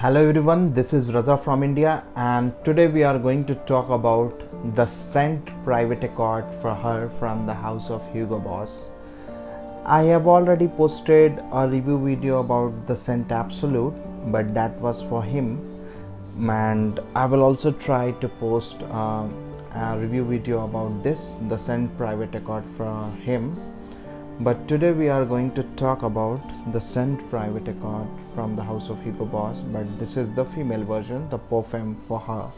Hello everyone, this is Raza from India, and today we are going to talk about the scent Private Accord for her from the house of Hugo Boss. I have already posted a review video about the scent Absolute, but that was for him, and I will also try to post a review video about the scent Private Accord for him. But today we are going to talk about the scent Private Accord from the house of Hugo Boss, but this is the female version, the Parfum for her.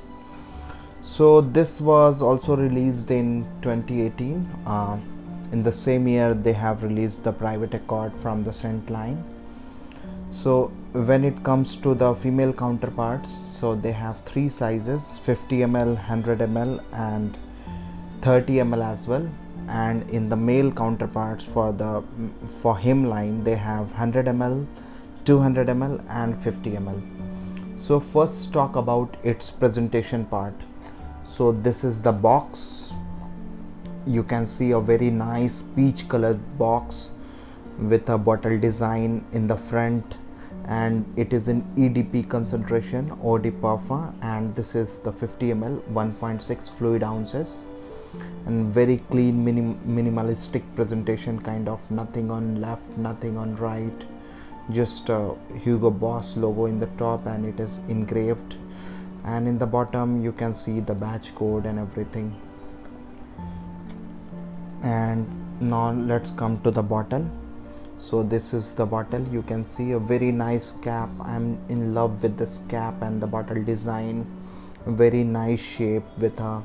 So this was also released in 2018. In the same year they have released the Private Accord from the scent line. So when it comes to the female counterparts, so they have three sizes: 50 ml, 100 ml and 30 ml as well. And in the male counterparts for him line, they have 100 ml, 200 ml and 50 ml. So first talk about its presentation part. So this is the box. You can see a very nice peach colored box with a bottle design in the front, and it is in EDP concentration, eau de parfum, and this is the 50 ml, 1.6 fluid ounces. And very clean, minimalistic presentation, kind of nothing on left, nothing on right, just a Hugo Boss logo in the top, and it is engraved, and in the bottom you can see the batch code and everything. And now let's come to the bottle. So this is the bottle. You can see a very nice cap. I'm in love with this cap and the bottle design. A very nice shape with a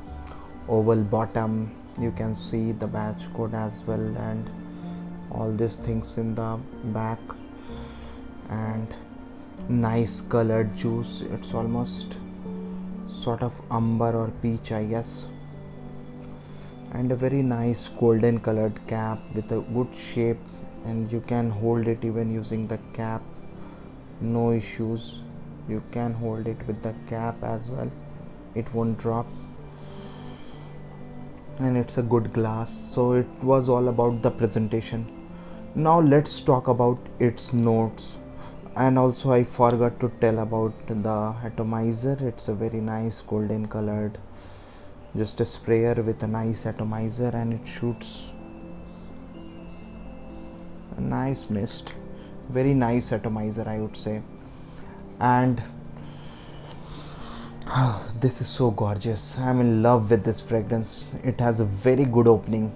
oval bottom. You can see the batch code as well, and all these things in the back, and nice colored juice. It's almost sort of amber or peach, I guess, and a very nice golden colored cap with a good shape, and you can hold it even using the cap, no issues. You can hold it with the cap as well, it won't drop, and it's a good glass. So it was all about the presentation. Now let's talk about its notes. And also I forgot to tell about the atomizer. It's a very nice golden colored, just a sprayer with a nice atomizer, and it shoots a nice mist. Very nice atomizer, I would say. And this is so gorgeous. I'm in love with this fragrance. It has a very good opening.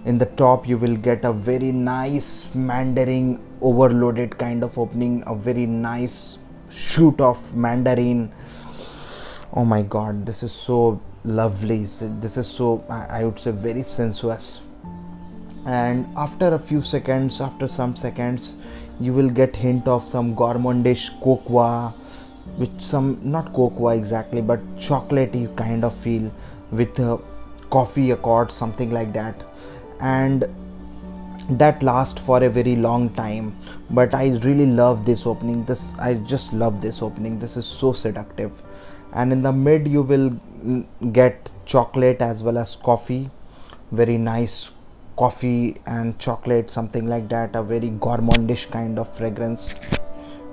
In the top you will get a very nice mandarin overloaded kind of opening, a very nice shoot of mandarin. Oh my god, this is so lovely. This is so, I would say, very sensuous. And after a few seconds, after some seconds, you will get hint of some gourmandish cocoa, with some, not cocoa exactly, but chocolatey kind of feel, with coffee accord, something like that. And that lasts for a very long time. But I really love this opening. I just love this opening. This is so seductive. And in the mid you will get chocolate as well as coffee. Very nice coffee and chocolate, something like that. A very gourmandish kind of fragrance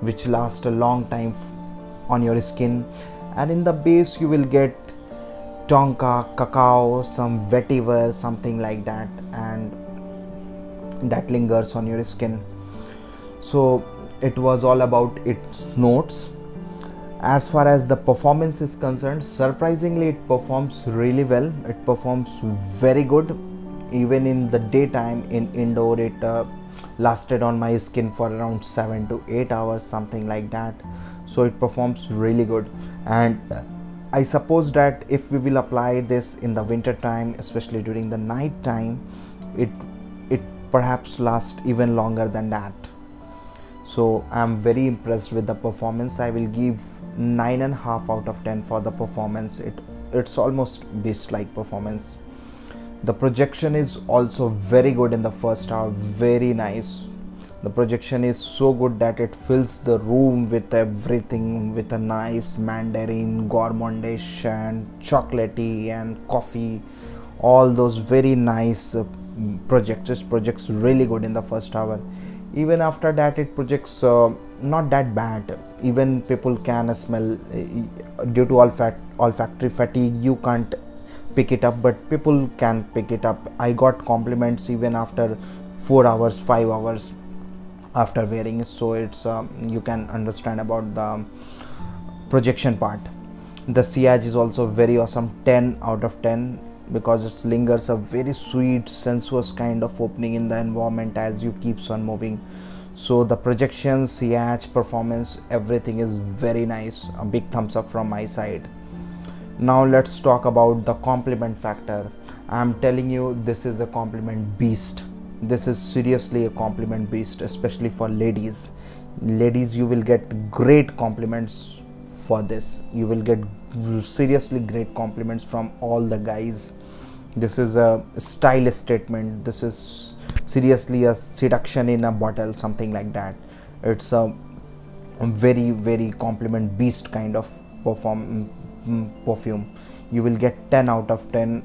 which lasts a long time on your skin. And in the base you will get tonka, cacao, some vetiver, something like that, and that lingers on your skin. So it was all about its notes. As far as the performance is concerned, surprisingly it performs really well. It performs very good. Even in the daytime, in indoor, it lasted on my skin for around 7 to 8 hours, something like that. So it performs really good. And I suppose that if we will apply this in the winter time, especially during the night time, it perhaps lasts even longer than that. So I'm very impressed with the performance. I will give 9.5 out of 10 for the performance. It's almost beast-like performance. The projection is also very good in the first hour, very nice. The projection is so good that it fills the room with everything, with a nice mandarin, gourmandish and chocolatey and coffee. All those very nice projects really good in the first hour. Even after that, it projects not that bad. Even people can smell due to olfactory fatigue. You can't pick it up, but people can pick it up. I got compliments even after 4 hours, 5 hours after wearing it. So it's you can understand about the projection part. The sillage is also very awesome, 10 out of 10, because it lingers a very sweet sensuous kind of opening in the environment as you keeps on moving. So the projection, sillage, performance, everything is very nice. A big thumbs up from my side. Now let's talk about the compliment factor. I'm telling you, this is a compliment beast. This is seriously a compliment beast, especially for ladies. Ladies, you will get great compliments for this. You will get seriously great compliments from all the guys. This is a style statement. This is seriously a seduction in a bottle, something like that. It's a very compliment beast kind of perfume. You will get 10 out of 10.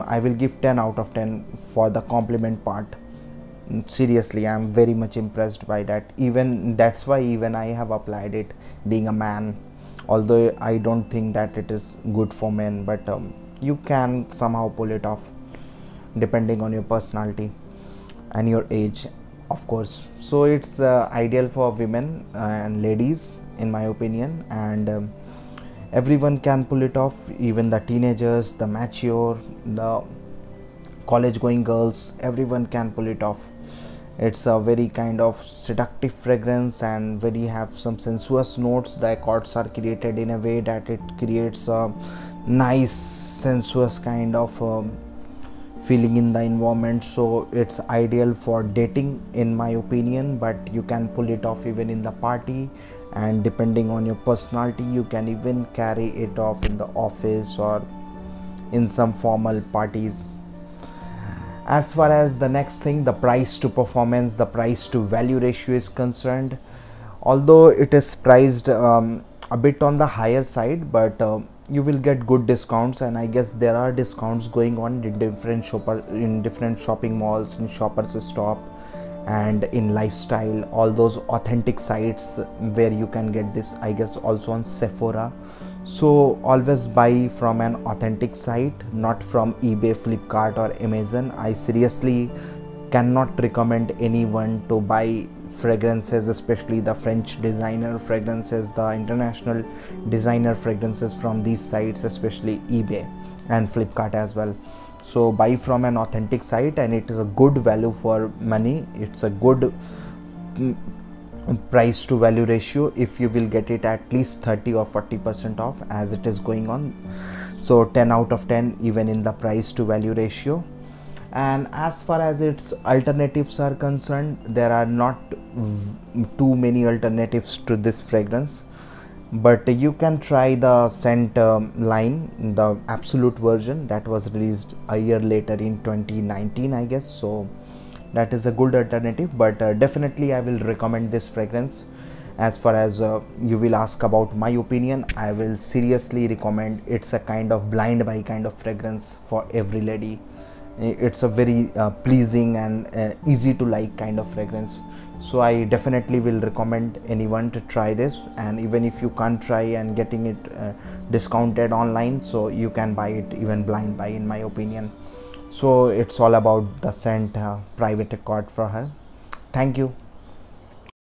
I will give 10 out of 10 for the compliment part. Seriously, I am very much impressed by that. Even that's why even I have applied it, being a man, although I don't think that it is good for men, but you can somehow pull it off depending on your personality and your age, of course. So it's ideal for women and ladies, in my opinion, and everyone can pull it off, even the teenagers, the mature, the college going girls, everyone can pull it off. It's a very kind of seductive fragrance and very have some sensuous notes. The accords are created in a way that it creates a nice sensuous kind of feeling in the environment. So it's ideal for dating, in my opinion, but you can pull it off even in the party, and depending on your personality you can even carry it off in the office or in some formal parties. As far as the next thing, the price to performance, the price to value ratio is concerned, although it is priced a bit on the higher side, but you will get good discounts, and I guess there are discounts going on in different shopping malls, in Shoppers Stop, and in Lifestyle, all those authentic sites where you can get this, I guess also on Sephora. So always buy from an authentic site, not from eBay, Flipkart or Amazon. I seriously cannot recommend anyone to buy fragrances, especially the French designer fragrances, the international designer fragrances from these sites, especially eBay and Flipkart as well. So buy from an authentic site, and it is a good value for money. It's a good price to value ratio if you will get it at least 30 or 40% off as it is going on. So 10 out of 10 even in the price to value ratio. And as far as its alternatives are concerned, there are not too many alternatives to this fragrance, but you can try the scent line, the Absolute version that was released a year later in 2019, I guess. So that is a good alternative, but definitely I will recommend this fragrance. As far as you will ask about my opinion, I will seriously recommend. It's a kind of blind buy kind of fragrance for every lady. It's a very pleasing and easy to like kind of fragrance. So I definitely will recommend anyone to try this, and even if you can't try and getting it discounted online, so you can buy it even blind buy, in my opinion. So it's all about the scent Private Accord for her. Thank you.